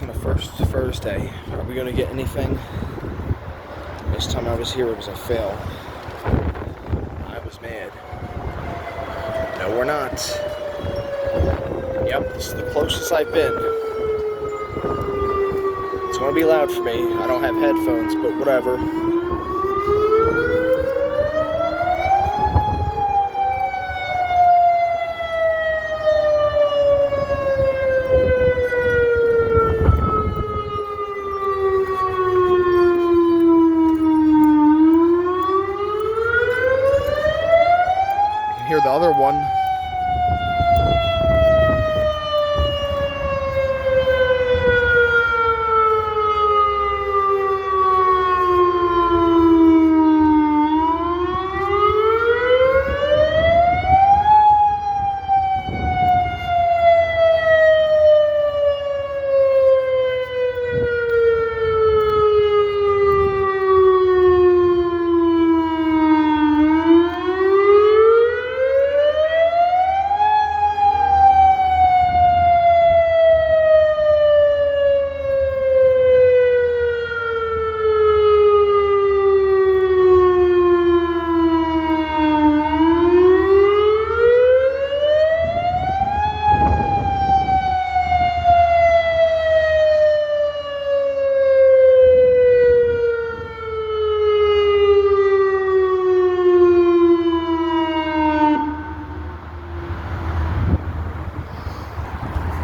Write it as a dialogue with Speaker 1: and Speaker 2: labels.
Speaker 1: the first Thursday. Are we gonna get anything? This time I was here, it was a fail. I was mad. No, we're not. Yep, this is the closest I've been. It's gonna be loud for me. I don't have headphones, but whatever. Hear the other one.